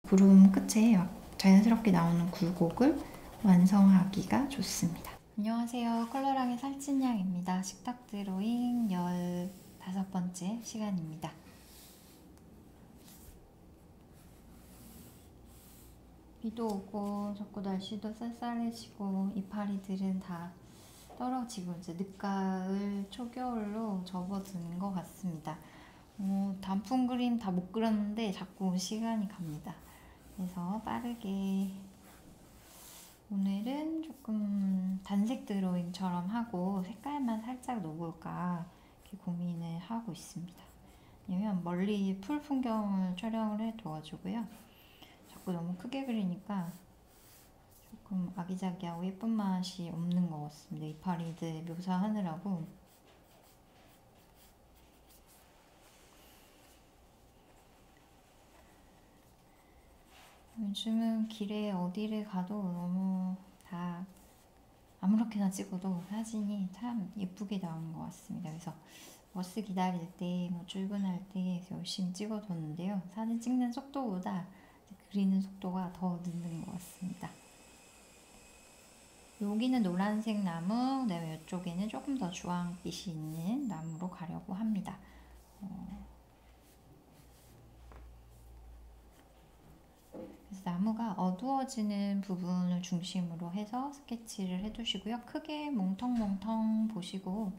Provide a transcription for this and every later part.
구름 끝에 막 자연스럽게 나오는 굴곡을 완성하기가 좋습니다. 안녕하세요. 컬러랑의 살찐양입니다. 식탁 드로잉 15번째 시간입니다. 비도 오고 자꾸 날씨도 쌀쌀해지고 이파리들은 다 떨어지고 이제 늦가을 초겨울로 접어드는 것 같습니다. 단풍 그림 다 못 그렸는데 자꾸 시간이 갑니다. 그래서 빠르게 오늘은 조금 단색 드로잉처럼 하고 색깔만 살짝 넣어볼까 이렇게 고민을 하고 있습니다. 왜냐면 멀리 풀 풍경을 촬영을 해둬가지고요. 자꾸 너무 크게 그리니까 조금 아기자기하고 예쁜 맛이 없는 것 같습니다. 이파리들 묘사하느라고. 요즘은 길에 어디를 가도 너무 다 아무렇게나 찍어도 사진이 참 예쁘게 나오는 것 같습니다. 그래서 버스 기다릴 때, 출근할 때 열심히 찍어뒀는데요. 사진 찍는 속도보다 그리는 속도가 더 늦는 것 같습니다. 여기는 노란색 나무, 그다음에 이쪽에는 조금 더 주황빛이 있는 나무로 가려고 합니다. 그래서 나무가 어두워지는 부분을 중심으로 해서 스케치를 해두시고요. 크게 몽텅몽텅 보시고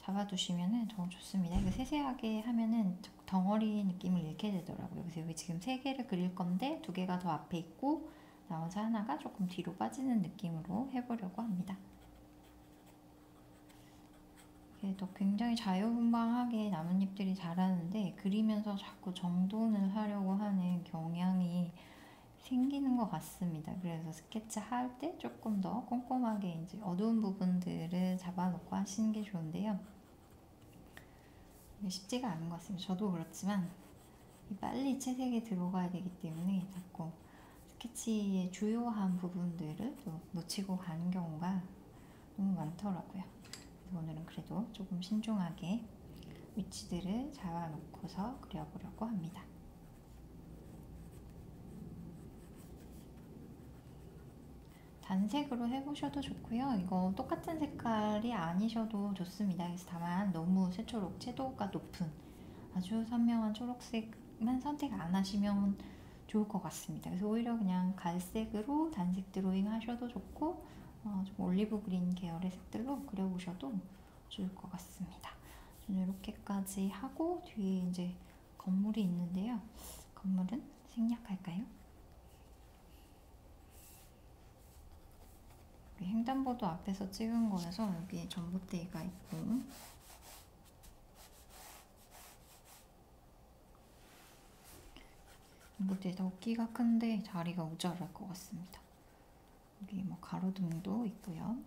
잡아두시면 더 좋습니다. 이거 세세하게 하면은 덩어리 느낌을 잃게 되더라고요. 그래서 여기 지금 3개를 그릴 건데 2개가 더 앞에 있고 나머지 하나가 조금 뒤로 빠지는 느낌으로 해보려고 합니다. 또 굉장히 자유분방하게 나뭇잎들이 자라는데 그리면서 자꾸 정돈을 하려고 하는 경향이 생기는 것 같습니다. 그래서 스케치 할 때 조금 더 꼼꼼하게 이제 어두운 부분들을 잡아놓고 하시는 게 좋은데요. 쉽지가 않은 것 같습니다. 저도 그렇지만 빨리 채색에 들어가야 되기 때문에 자꾸 스케치의 주요한 부분들을 또 놓치고 가는 경우가 너무 많더라고요. 그래서 오늘은 그래도 조금 신중하게 위치들을 잡아놓고서 그려보려고 합니다. 단색으로 해보셔도 좋고요. 이거 똑같은 색깔이 아니셔도 좋습니다. 그래서 다만 너무 새초록, 채도가 높은 아주 선명한 초록색만 선택 안 하시면 좋을 것 같습니다. 그래서 오히려 그냥 갈색으로 단색 드로잉 하셔도 좋고 좀 올리브 그린 계열의 색들로 그려보셔도 좋을 것 같습니다. 저는 이렇게까지 하고 뒤에 이제 건물이 있는데요. 건물은 생략할까요? 횡단보도 앞에서 찍은 거라서 여기 전봇대가 있고 전봇대 더 끼가 큰데 자리가 모자랄 것 같습니다. 여기 가로등도 있고요.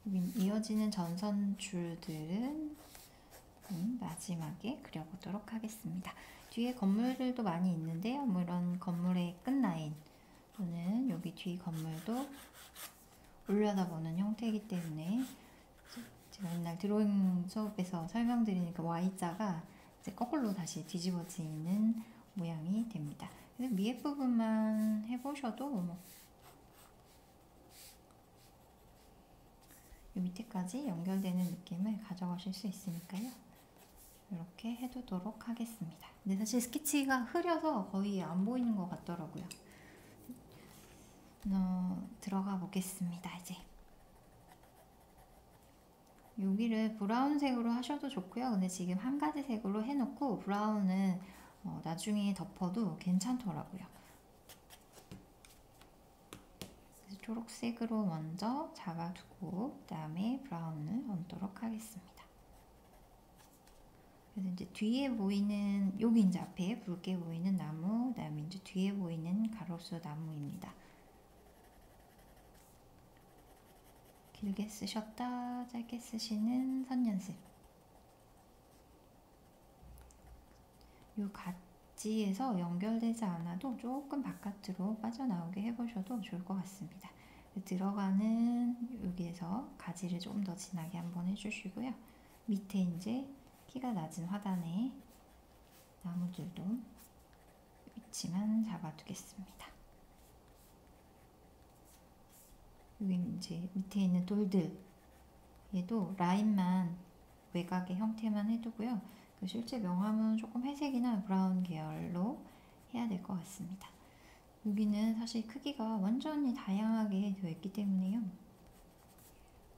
여기 이어지는 전선 줄들은 마지막에 그려보도록 하겠습니다. 뒤에 건물들도 많이 있는데요. 이런 건물의 끝라인 또는 여기 뒤 건물도 올려다보는 형태이기 때문에 제가 옛날 드로잉 수업에서 설명드리니까 Y자가 이제 거꾸로 다시 뒤집어지는 모양이 됩니다. 그래서 위에 부분만 해보셔도 이 밑에까지 연결되는 느낌을 가져가실 수 있으니까요. 이렇게 해두도록 하겠습니다. 근데 사실 스케치가 흐려서 거의 안 보이는 것 같더라고요. 들어가 보겠습니다. 이제 여기를 브라운색으로 하셔도 좋고요. 근데 지금 한 가지 색으로 해놓고 브라운은 나중에 덮어도 괜찮더라고요. 그래서 초록색으로 먼저 잡아두고 그 다음에 브라운을 얹도록 하겠습니다. 그래서 이제 뒤에 보이는 여기 이제 앞에 붉게 보이는 나무, 그 다음에 이제 뒤에 보이는 가로수 나무입니다. 길게 쓰셨다 짧게 쓰시는 선 연습. 이 가지에서 연결되지 않아도 조금 바깥으로 빠져나오게 해보셔도 좋을 것 같습니다. 들어가는 여기에서 가지를 조금 더 진하게 한번 해주시고요. 밑에 이제 키가 낮은 화단에 나무들도 위치만 잡아두겠습니다. 여기 이제 밑에 있는 돌들, 얘도 라인만 외곽의 형태만 해두고요. 그 실제 명암은 조금 회색이나 브라운 계열로 해야 될 것 같습니다. 여기는 사실 크기가 완전히 다양하게 되어 있기 때문에요.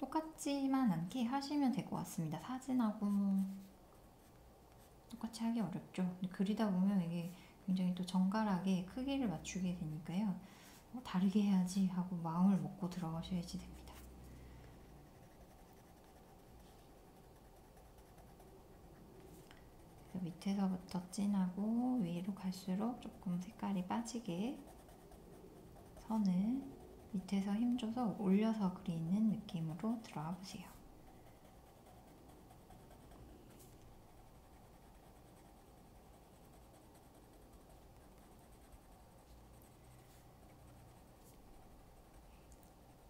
똑같지만 않게 하시면 될 것 같습니다. 사진하고 똑같이 하기 어렵죠. 그리다 보면 이게 굉장히 또 정갈하게 크기를 맞추게 되니까요. 다르게 해야지 하고 마음을 먹고 들어가셔야지 됩니다. 밑에서부터 진하고 위로 갈수록 조금 색깔이 빠지게 선을 밑에서 힘줘서 올려서 그리는 느낌으로 들어가 보세요.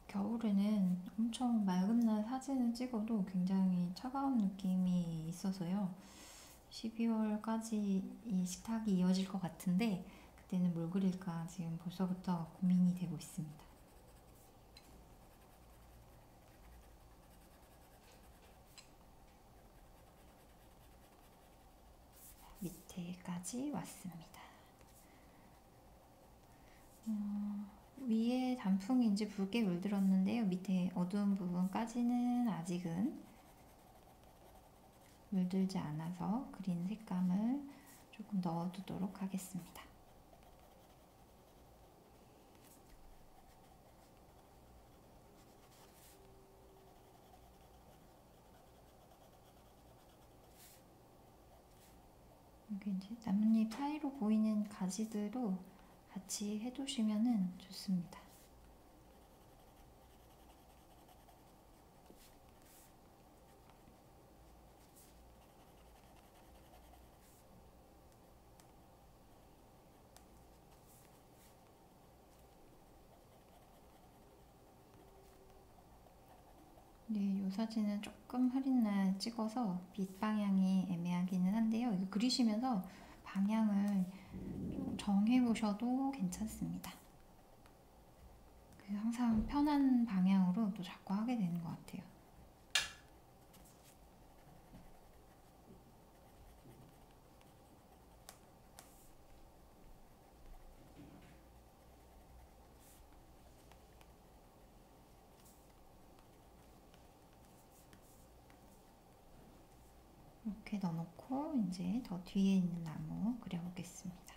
겨울에는 엄청 맑은 날 사진을 찍어도 굉장히 차가운 느낌이 있어서요. 12월까지 이 식탁이 이어질 것 같은데 그때는 뭘 그릴까 지금 벌써부터 고민이 되고 있습니다. 밑에까지 왔습니다. 위에 단풍이 이제 붉게 물들었는데요. 밑에 어두운 부분까지는 아직은 물들지 않아서 그린 색감을 조금 넣어두도록 하겠습니다. 여기 이제 나뭇잎 사이로 보이는 가지들도 같이 해두시면 좋습니다. 네, 이 사진은 조금 흐린 날 찍어서 빛 방향이 애매하기는 한데요. 이거 그리시면서 방향을 좀 정해보셔도 괜찮습니다. 항상 편한 방향으로 또 자꾸 하게 되는 것 같아요. 이렇게 넣어놓고 이제 더 뒤에 있는 나무 그려보겠습니다.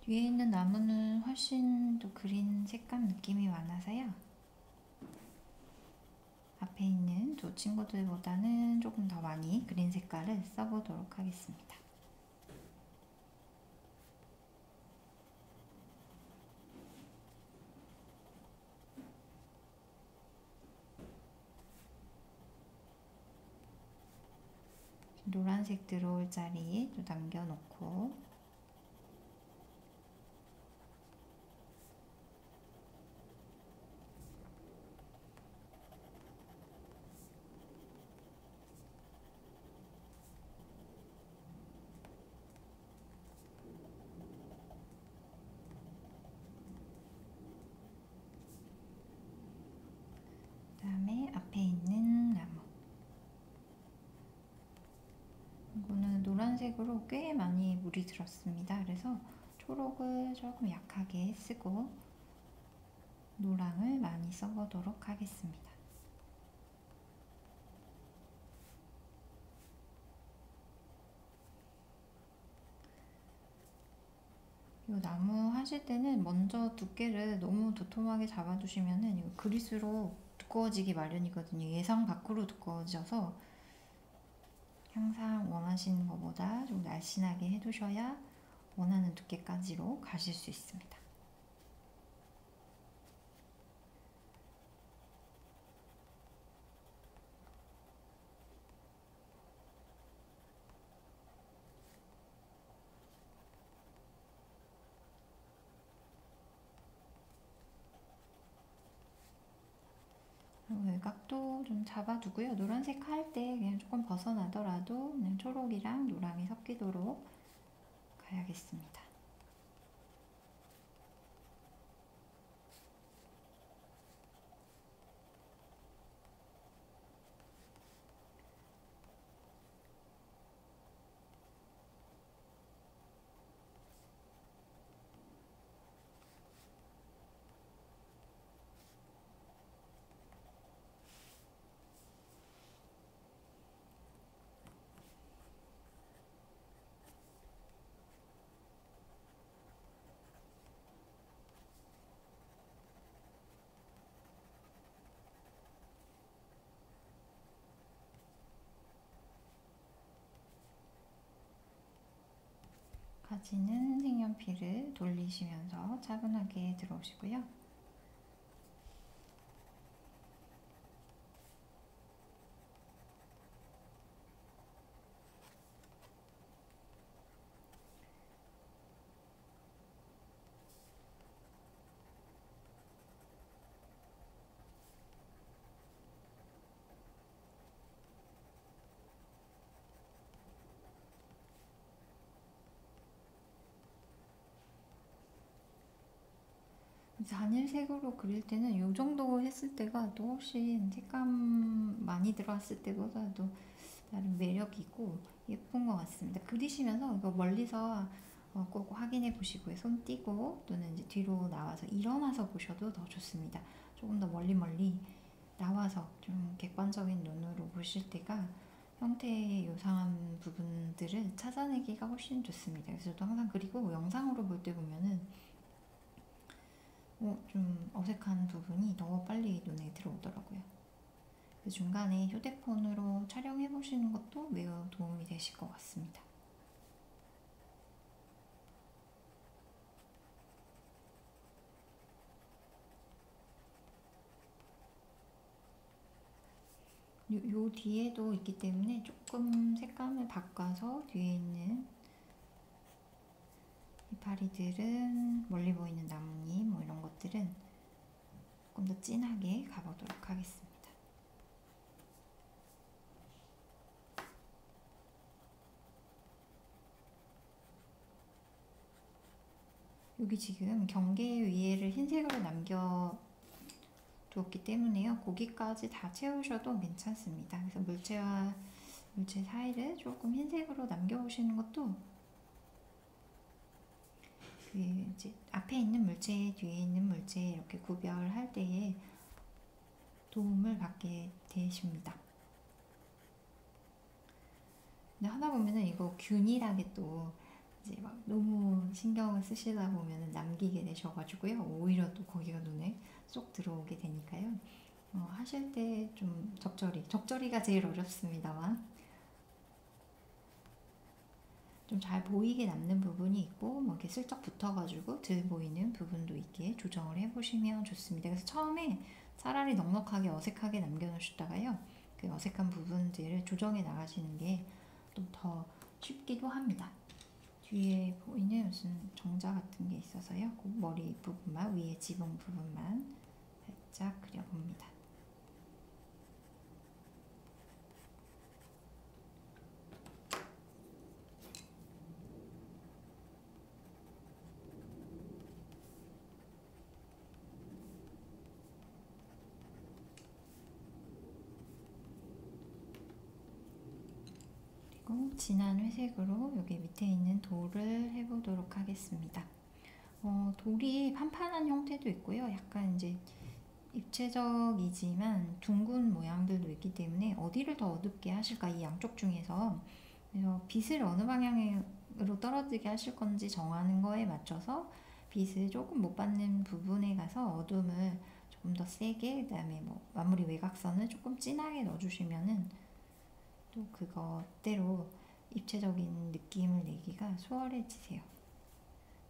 뒤에 있는 나무는 훨씬 더 그린 색감 느낌이 많아서요. 앞에 있는 두 친구들보다는 조금 더 많이 그린 색깔을 써보도록 하겠습니다. 노란색 들어올 자리에 또 남겨놓고 그다음에 앞에 있는 나무 이거는 노란색으로 꽤 많이 물이 들었습니다. 그래서 초록을 조금 약하게 쓰고 노랑을 많이 써보도록 하겠습니다. 이 나무 하실 때는 먼저 두께를 너무 도톰하게 잡아두시면은 이거 그릴수록 두꺼워지기 마련이거든요. 예상 밖으로 두꺼워져서 항상 원하시는 것보다 좀 날씬하게 해두셔야 원하는 두께까지로 가실 수 있습니다. 외곽도 좀 잡아두고요. 노란색 할 때 그냥 조금 벗어나더라도 그냥 초록이랑 노랑이 섞이도록 가야겠습니다. 가지는 색연필을 돌리시면서 차분하게 들어오시고요. 단일색으로 그릴 때는 이 정도 했을 때가 또 훨씬 색감 많이 들어왔을 때보다도 나름 매력이고 예쁜 것 같습니다. 그리시면서 이거 멀리서 꼭 확인해 보시고요. 손 띄고 또는 이제 뒤로 나와서 일어나서 보셔도 더 좋습니다. 조금 더 멀리 나와서 좀 객관적인 눈으로 보실 때가 형태의 요상한 부분들을 찾아내기가 훨씬 좋습니다. 그래서 저도 항상 그리고 영상으로 볼 때 보면은 좀 어색한 부분이 더 빨리 눈에 들어오더라고요. 그 중간에 휴대폰으로 촬영해 보시는 것도 매우 도움이 되실 것 같습니다. 요 뒤에도 있기 때문에 조금 색감을 바꿔서 뒤에 있는 이파리들은 멀리 보이는 나뭇잎 뭐 이런 것들은 조금 더 진하게 가보도록 하겠습니다. 여기 지금 경계 위에를 흰색으로 남겨 두었기 때문에요. 거기까지 다 채우셔도 괜찮습니다. 그래서 물체와 물체 사이를 조금 흰색으로 남겨보시는 것도 그 이제 앞에 있는 물체, 뒤에 있는 물체 이렇게 구별할 때에 도움을 받게 되십니다. 근데 하다 보면은 이거 균일하게 또 이제 막 너무 신경을 쓰시다 보면은 남기게 되셔가지고요. 오히려 또 거기가 눈에 쏙 들어오게 되니까요. 하실 때 좀 적절히가 제일 어렵습니다만 좀 잘 보이게 남는 부분이 있고 뭐 이렇게 슬쩍 붙어가지고 들 보이는 부분도 있게 조정을 해보시면 좋습니다. 그래서 처음에 차라리 넉넉하게 어색하게 남겨놓으셨다가요. 그 어색한 부분들을 조정해 나가시는 게 좀 더 쉽기도 합니다. 뒤에 보이는 무슨 정자 같은 게 있어서요. 그 머리 부분만, 위에 지붕 부분만 살짝 그려봅니다. 그리고 진한 회색으로 여기 밑에 있는 돌을 해보도록 하겠습니다. 돌이 판판한 형태도 있고요. 약간 이제 입체적이지만 둥근 모양들도 있기 때문에 어디를 더 어둡게 하실까 이 양쪽 중에서 그래서 빛을 어느 방향으로 떨어지게 하실 건지 정하는 거에 맞춰서 빛을 조금 못 받는 부분에 가서 어둠을 조금 더 세게 그다음에 뭐 마무리 외곽선을 조금 진하게 넣어주시면은 또 그것대로 입체적인 느낌을 내기가 수월해지세요.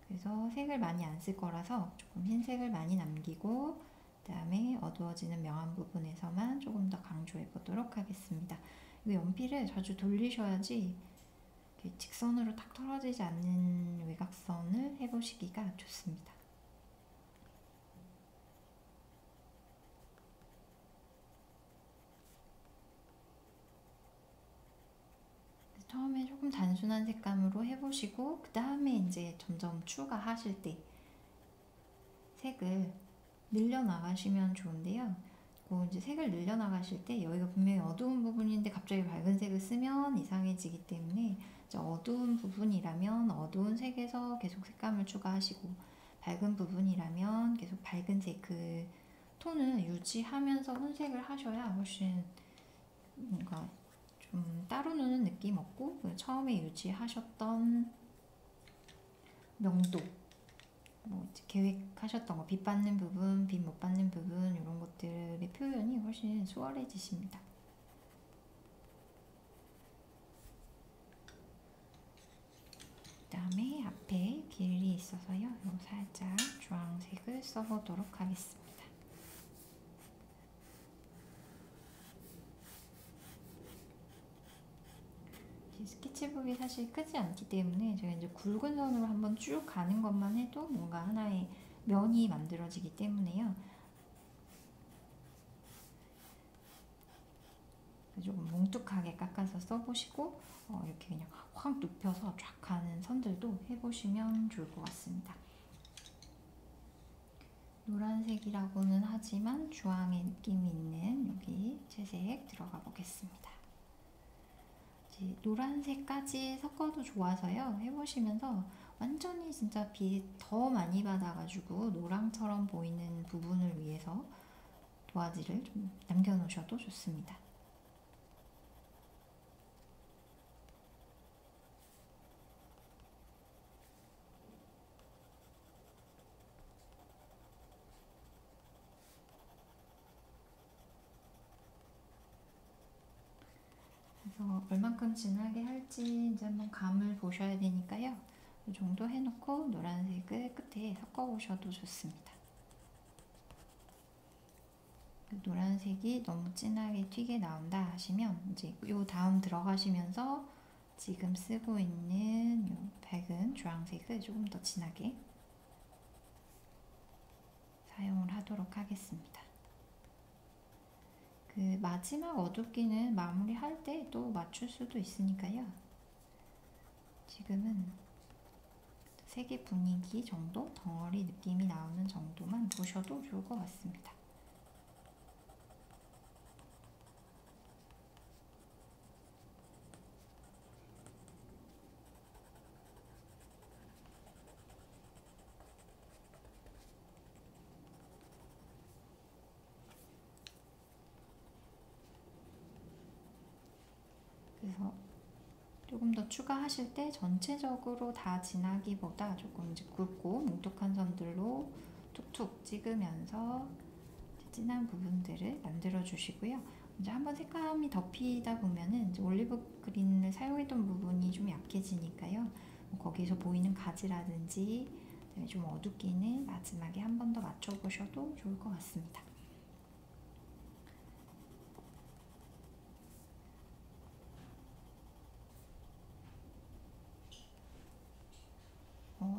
그래서 색을 많이 안 쓸 거라서 조금 흰색을 많이 남기고 그 다음에 어두워지는 명암 부분에서만 조금 더 강조해 보도록 하겠습니다. 이 연필을 자주 돌리셔야지 직선으로 탁 떨어지지 않는 외곽선을 해보시기가 좋습니다. 단순한 색감으로 해보시고 그 다음에 이제 점점 추가하실 때 색을 늘려나가시면 좋은데요. 그 이제 색을 늘려나가실 때 여기가 분명히 어두운 부분인데 갑자기 밝은 색을 쓰면 이상해지기 때문에 어두운 부분이라면 어두운 색에서 계속 색감을 추가하시고 밝은 부분이라면 계속 밝은 색 그 톤을 유지하면서 혼색을 하셔야 훨씬 뭔가 좀 따로 노는 느낌 없고 처음에 유지하셨던 명도 뭐 계획하셨던 거, 빛 받는 부분, 빛 못 받는 부분 이런 것들의 표현이 훨씬 수월해지십니다. 그 다음에 앞에 길이 있어서요. 요 살짝 주황색을 써보도록 하겠습니다. 스케치북이 사실 크지 않기 때문에 제가 이제 굵은 선으로 한번 쭉 가는 것만 해도 뭔가 하나의 면이 만들어지기 때문에요. 조금 뭉툭하게 깎아서 써보시고 이렇게 그냥 확 눕혀서 쫙 가는 선들도 해보시면 좋을 것 같습니다. 노란색이라고는 하지만 주황의 느낌이 있는 여기 채색 들어가 보겠습니다. 노란색까지 섞어도 좋아서요. 해보시면서 완전히 진짜 빛 더 많이 받아가지고 노랑처럼 보이는 부분을 위해서 도화지를 좀 남겨놓으셔도 좋습니다. 그래서 얼만큼 진하게 할지 이제 한번 감을 보셔야 되니까요. 이 정도 해놓고 노란색을 끝에 섞어보셔도 좋습니다. 노란색이 너무 진하게 튀게 나온다 하시면 이제 요 다음 들어가시면서 지금 쓰고 있는 요 밝은 주황색을 조금 더 진하게 사용을 하도록 하겠습니다. 그 마지막 어둡기는 마무리할 때 또 맞출 수도 있으니까요. 지금은 색의 분위기 정도, 덩어리 느낌이 나오는 정도만 보셔도 좋을 것 같습니다. 그래서 조금 더 추가하실 때 전체적으로 다 진하기보다 조금 이제 굵고 뭉툭한 선들로 툭툭 찍으면서 진한 부분들을 만들어 주시고요. 이제 한번 색감이 덮이다 보면은 이제 올리브 그린을 사용했던 부분이 좀 약해지니까요. 거기서 보이는 가지라든지 좀 어둡기는 마지막에 한 번 더 맞춰보셔도 좋을 것 같습니다.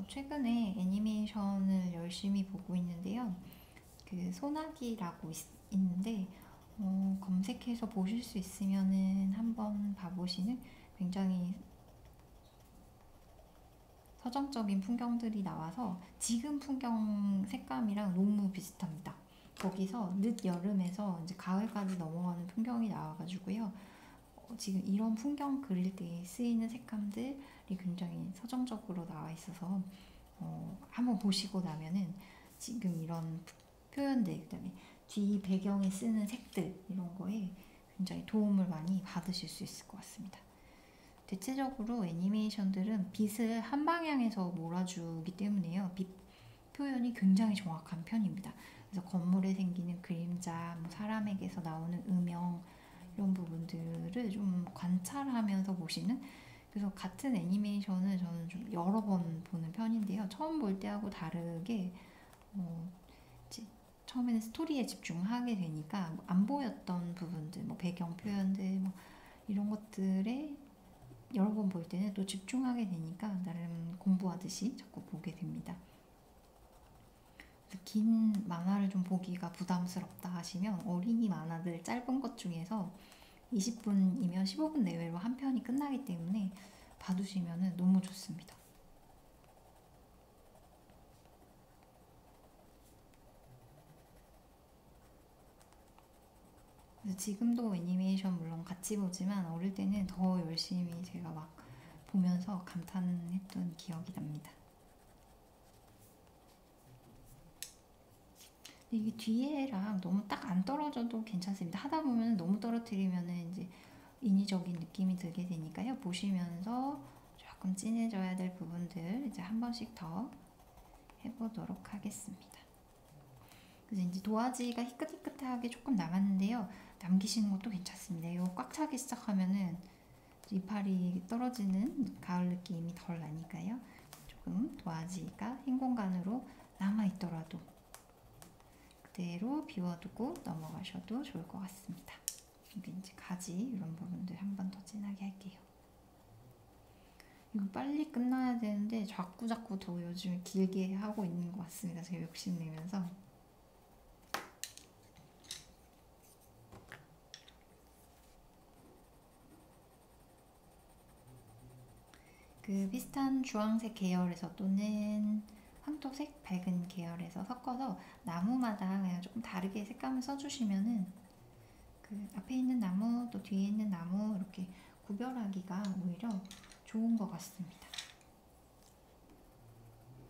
최근에 애니메이션을 열심히 보고 있는데요. 그 소나기라고 있는데 검색해서 보실 수 있으면은 한번 봐보시는 굉장히 서정적인 풍경들이 나와서 지금 풍경 색감이랑 너무 비슷합니다. 거기서 늦 여름에서 이제 가을까지 넘어가는 풍경이 나와가지고요. 지금 이런 풍경 그릴 때 쓰이는 색감들이 굉장히 서정적으로 나와 있어서 한번 보시고 나면은 지금 이런 표현들, 그다음에 뒤 배경에 쓰는 색들 이런 거에 굉장히 도움을 많이 받으실 수 있을 것 같습니다. 대체적으로 애니메이션들은 빛을 한 방향에서 몰아주기 때문에요. 빛 표현이 굉장히 정확한 편입니다. 그래서 건물에 생기는 그림자, 뭐 사람에게서 나오는 음영 이런 부분들을 좀 관찰하면서 보시는, 그래서 같은 애니메이션을 저는 좀 여러 번 보는 편인데요. 처음 볼 때하고 다르게 처음에는 스토리에 집중하게 되니까 안 보였던 부분들, 뭐 배경 표현들, 뭐 이런 것들에 여러 번 볼 때는 또 집중하게 되니까 나름 공부하듯이 자꾸 보게 됩니다. 긴 만화를 좀 보기가 부담스럽다 하시면 어린이 만화들 짧은 것 중에서 20분이면 15분 내외로 한 편이 끝나기 때문에 봐두시면 너무 좋습니다. 그래서 지금도 애니메이션 물론 같이 보지만 어릴 때는 더 열심히 제가 막 보면서 감탄했던 기억이 납니다. 이게 뒤에랑 너무 딱 안 떨어져도 괜찮습니다. 하다 보면 너무 떨어뜨리면 이제 인위적인 느낌이 들게 되니까요. 보시면서 조금 진해져야 될 부분들 이제 한 번씩 더 해보도록 하겠습니다. 그래서 이제 도화지가 희끗희끗하게 조금 남았는데요. 남기시는 것도 괜찮습니다. 이거 꽉 차기 시작하면은 이파리 떨어지는 가을 느낌이 덜 나니까요. 조금 도화지가 흰 공간으로 남아있더라도 그대로 비워두고 넘어가셔도 좋을 것 같습니다. 여기 이제 가지 이런 부분들 한 번 더 진하게 할게요. 이거 빨리 끝나야 되는데 자꾸 더 요즘 길게 하고 있는 것 같습니다. 제가 욕심내면서. 그 비슷한 주황색 계열에서 또는 황토색 밝은 계열에서 섞어서 나무마다 그냥 조금 다르게 색감을 써주시면은 그 앞에 있는 나무 또 뒤에 있는 나무 이렇게 구별하기가 오히려 좋은 것 같습니다.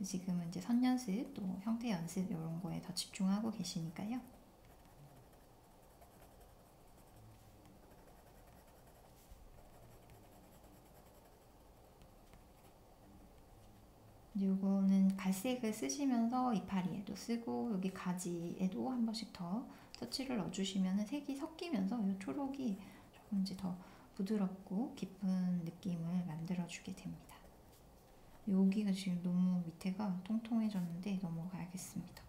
지금은 이제 선 연습 또 형태 연습 이런 거에 더 집중하고 계시니까요. 이거는 갈색을 쓰시면서 이파리에도 쓰고 여기 가지에도 한 번씩 더 터치를 넣어주시면 색이 섞이면서 이 초록이 조금 이제 더 부드럽고 깊은 느낌을 만들어주게 됩니다. 여기가 지금 너무 밑에가 통통해졌는데 넘어가야겠습니다.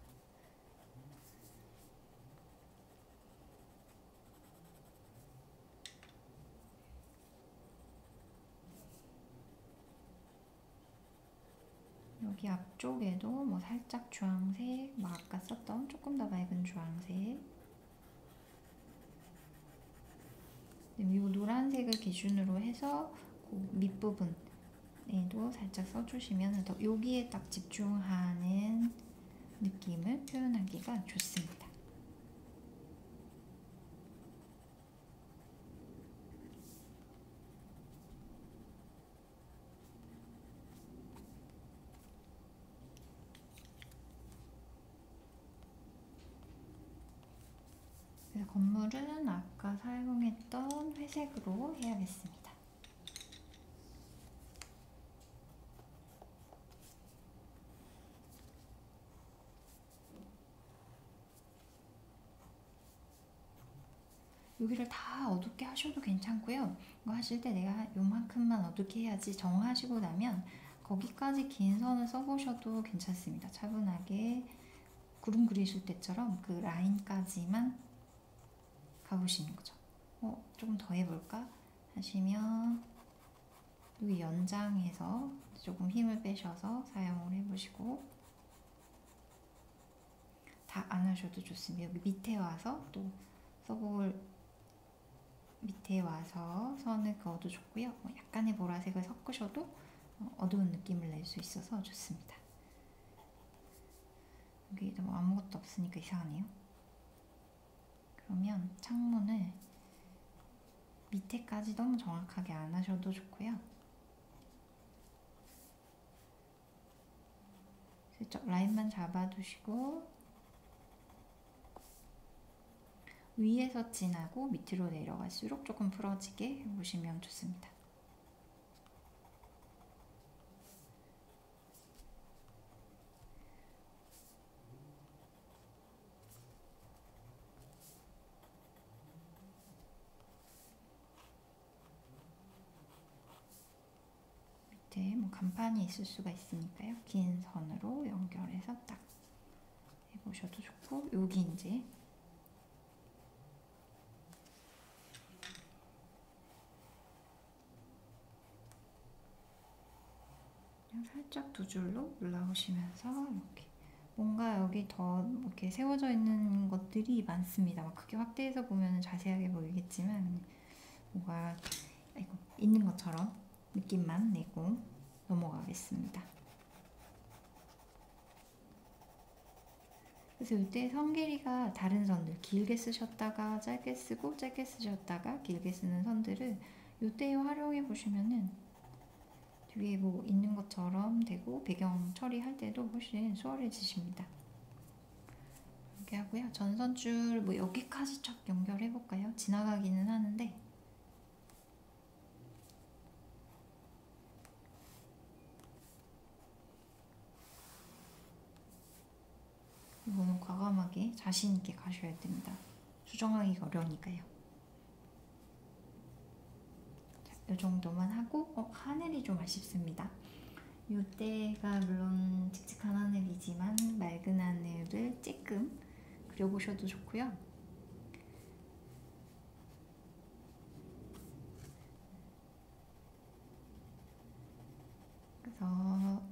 여기 앞쪽에도 뭐 살짝 주황색, 뭐 아까 썼던 조금 더 밝은 주황색, 이 노란색을 기준으로 해서 그 밑부분에도 살짝 써주시면 더 여기에 딱 집중하는 느낌을 표현하기가 좋습니다. 그래서 건물은 아까 사용했던 회색으로 해야겠습니다. 여기를 다 어둡게 하셔도 괜찮고요. 이거 하실 때 내가 요만큼만 어둡게 해야지 정하시고 나면 거기까지 긴 선을 써보셔도 괜찮습니다. 차분하게 구름 그리실 때처럼 그 라인까지만 가보시는 거죠. 조금 더 해볼까 하시면 여기 연장해서 조금 힘을 빼셔서 사용을 해보시고 다 안 하셔도 좋습니다. 여기 밑에 와서 또 써볼 밑에 와서 선을 그어도 좋고요. 약간의 보라색을 섞으셔도 어두운 느낌을 낼 수 있어서 좋습니다. 여기 너무 아무것도 없으니까 이상하네요. 그러면 창문을 밑에까지 너무 정확하게 안 하셔도 좋고요. 슬쩍 라인만 잡아두시고 위에서 진하고 밑으로 내려갈수록 조금 풀어지게 해보시면 좋습니다. 밑에 뭐 간판이 있을 수가 있으니까요. 긴 선으로 연결해서 딱 해보셔도 좋고 여기 이제 살짝 두 줄로 올라오시면서 이렇게 뭔가 여기 더 이렇게 세워져 있는 것들이 많습니다. 막 크게 확대해서 보면 자세하게 보이겠지만 뭔가 있는 것처럼 느낌만 내고 넘어가겠습니다. 그래서 이때 선 길이가 다른 선들, 길게 쓰셨다가 짧게 쓰고 짧게 쓰셨다가 길게 쓰는 선들을 이때 활용해 보시면은 뒤에 뭐 있는 것처럼 되고 배경 처리할 때도 훨씬 수월해지십니다. 이렇게 하고요. 전선줄 뭐 여기까지 쫙 연결해 볼까요? 지나가기는 하는데 이거는 과감하게 자신 있게 가셔야 됩니다. 수정하기가 어려우니까요. 자, 이 정도만 하고 하늘이 좀 아쉽습니다. 이때가 물론 칙칙한 하늘이지만 맑은 하늘을 쬐끔 그려보셔도 좋고요. 그래서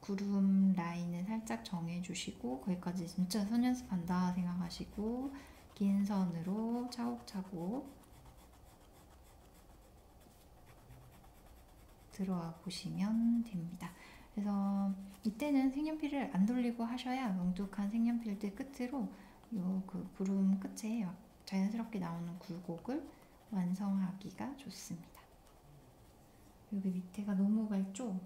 구름 라인을 살짝 정해주시고 거기까지 진짜 선 연습한다 생각하시고 긴 선으로 차곡차곡 들어와 보시면 됩니다. 그래서 이때는 색연필을 안 돌리고 하셔야 뭉툭한 색연필들 끝으로 요 그 구름 끝에 자연스럽게 나오는 굴곡을 완성하기가 좋습니다. 여기 밑에가 너무 밝죠?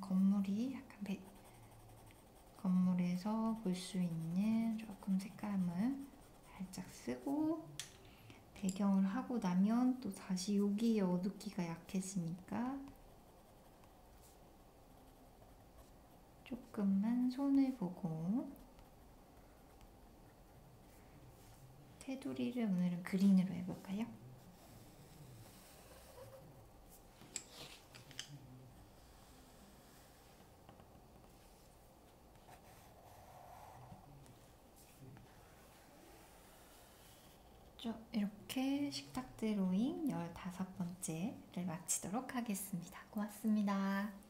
건물이 약간 건물에서 볼 수 있는 조금 색감을 살짝 쓰고 배경을 하고 나면 또 다시 여기에 어둡기가 약해지니까 조금만 손을 보고 테두리를 오늘은 그린으로 해볼까요? 이렇게 식탁 드로잉 15번째를 마치도록 하겠습니다. 고맙습니다.